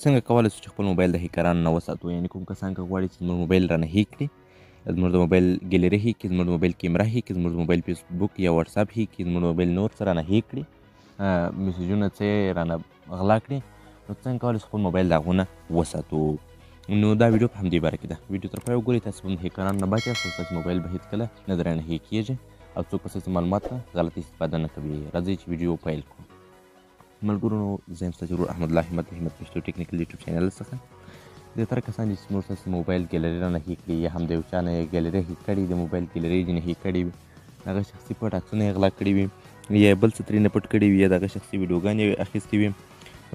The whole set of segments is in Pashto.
څنګه کولی شو چې خپل موبایل د هیکرانو نه وساتو؟ یعنې کوم کسان که غواړي چې زموږ موبایل رانه هیک کړي، زموږ د موبایل ګیلري هیک کړي، زموږ د موبایل کیمره هیک کړي، زموږ د موبایل فیسبوک یا واتساپ هیک کړي، زموږ د موبایل نور څه رانه هیک کړي، میسیجونه څه یې رانه غلا کړي، نو څنګه کولی شو خپل موبایل د هغو نه وساتو؟ نو دا ویډیو په همدې باره کې ده. ویډیو تر پایه وګورئ. تاسو به هیکرانو نه بچ یاست او ستاسو موبایل به هېڅکله نه درانه هیک کېږي او څوک به ستاسو معلومات نه غلط استفاده نه کوي. راځئ چې ویډیو پیل کړو. ملګرو، زه یم ستاسو ورور احمد الله همت د همت پښتو ټیکنیکل یوټیوب چینل څخه. زیاتره کسان چې زموږ ستاسو موبایل ګیلري رانه هیک کړي یا هم د یو چا نه یې ګیلري هیک کړي، د موبایل ګیلري ځینې هیک کړي وي، هغه شخصي پټ عکسونه یې غلا کړي وي یا بل څه ترېنه پټ کړي وي یا د هغه شخصي ویډیوګانې یې اخیستې وي،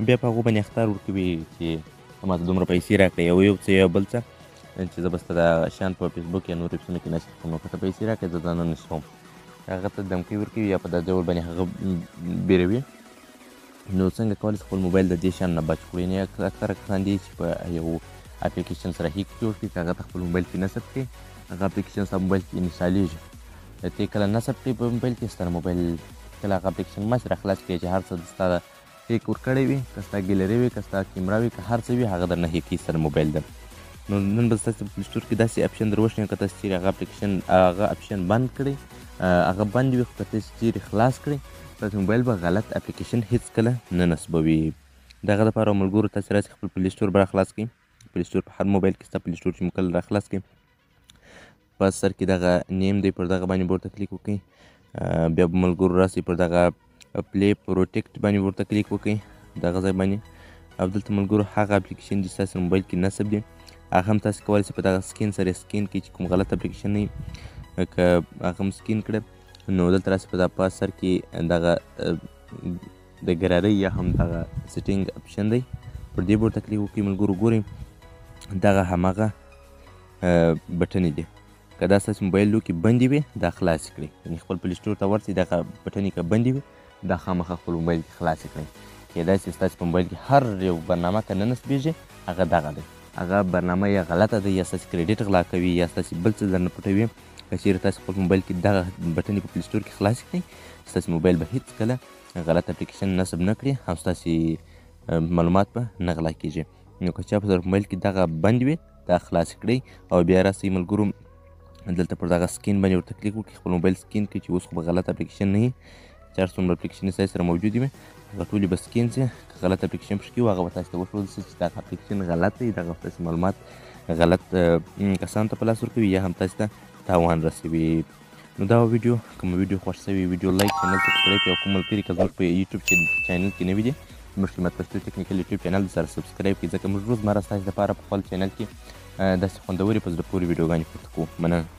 بیا په هغو باندې اخطار ورکوي چې ماته دومره پیسې راکړه یا یو څه یا بل څه چې زه به ستا دا شیان په فیسبوک یا نورو ایپسونو کې نشر کړم، نو که ته پیسې راکړې زه دا نه نشروم. هغه ته دمکۍ ورکوي یا په دا ډول باندې هغه بیروي. نو څنګه کولی شو خپل موبایل د دې شیانو نه بچ کړو؟ یعنې اکثره کسان دي چې په یو اپلیکیشن سره هیک جوړ کړي، که هغه ته خپل موبایل کې نصب کړي، هغه اپلیکیشن ستا موبایل کې انسټالیږي. ته کله نصب کړي په موبایل کې، ستا موبایل کله هغه اپلیکیشن مه سره خلاص کړي چې هر څه ستا هیک ورکړی وي، که ستا ګیلري وي، که ستا کیمره وي، که هر څه وي هغه درنه هیک کړي سره موبایل ده. نو نن به ستاسو په پلی سټور کې داسې اپشن در وښیم که تاسو چیرې هغه اپشن بند کړئ، هغه بند وي، خو که تاسو چیرې خلاص کړئ ستاسو موبایل به غلط اپلیکیشن هیڅکله نه نصبوي. د هغه دپاره ملګرو تاسې راسئ خپل پلی سټور به راخلاص کړئ. پلی سټور په هر موبایل کې ستا پلی سټور چې مو کله راخلاص کړئ په سر کې دغه نیم دی، پر دغه باندې به ورته کلیک وکړئ. بیا به ملګرو راسئ پر دغه پلی پروټیکټ باندې ورته کلیک وکړئ دغه ځای باندې، او دلته ملګرو هغه اپلیکیشن چې ستاسو موبایل کې نصب دي هغه هم تاسو کولی شئ په دغه سکین سره سکین کړئ چې کوم غلط اپلیکیشن نه وي، که هغه هم سکین کړه نو دلته راسئ په دغه په سر کې دغه د ګرارۍ یا هم دغه سیټینګ اپشن دی، پر دې به ورته کلیک وکړئ. ملګرو ګورئ دغه هماغه بټنې دي، که دا ستاسو موبایلو کې بندې وي دا خلاصې کړئ، یعنې خپل پلی سټور ته ورسئ دغه بټنې که بندې وي دا خامخا خپل موبایل کې خلاصې کړئ. کیدای شي ستاسو په موبایل کې هر یو برنامه که نه نصبېږي هغه دغه دی، هغه برنامه یا غلطه ده یا ستاسو کریډیټ غلا کوي یا ستاسو بل څه درنه پټوي. که چیرې تاسو خپل موبایل کې دغه بټنې په پلی سټور کې خلاصې کړئ ستاسو موبایل به هېڅکله غلط اپلیکیشن نصب نه کړي او ستاسې معلومات به نه غلا کېږي. نو که چا په موبایل کې دغه بند وي دا خلاصې کړئ او بیا راسئ ملګرو دلته پر دغه سکین باندې ورته کلیک وکړئ، خپل موبایل سکین کړئ چې اوس خو به غلط اپلیکیشن نه وي، چې هر څومره اپلیکیشنې ستاسې سره موجودې وي هغه ټولې به سکین شي. که غلط اپلیکیشن پکې وي هغه به تاسو ته وښودل شي چې دغه اپلیکیشن غلط دی، دغه ستاسې معلومات غلط کسانو ته په لاس ورکوي یا هم تاسو ته تاوان رسوي. نو دا ویډیو کومه ویډیو خوښ شوې ویډیو لایک، چینل سبسکرایب کړئ او کوم ملګري که زموږ په یوټیوب چینل کې نوي دي زموږ همت پښتو ټیکنیکل یوټیوب چینل سره سبسکرایب کړئ، ځکه موږ روزمره ستاسو لپاره په خپل چینل کې داسې خوندورې په زړه پورې ویډیوګانې پورته کوو. مننه.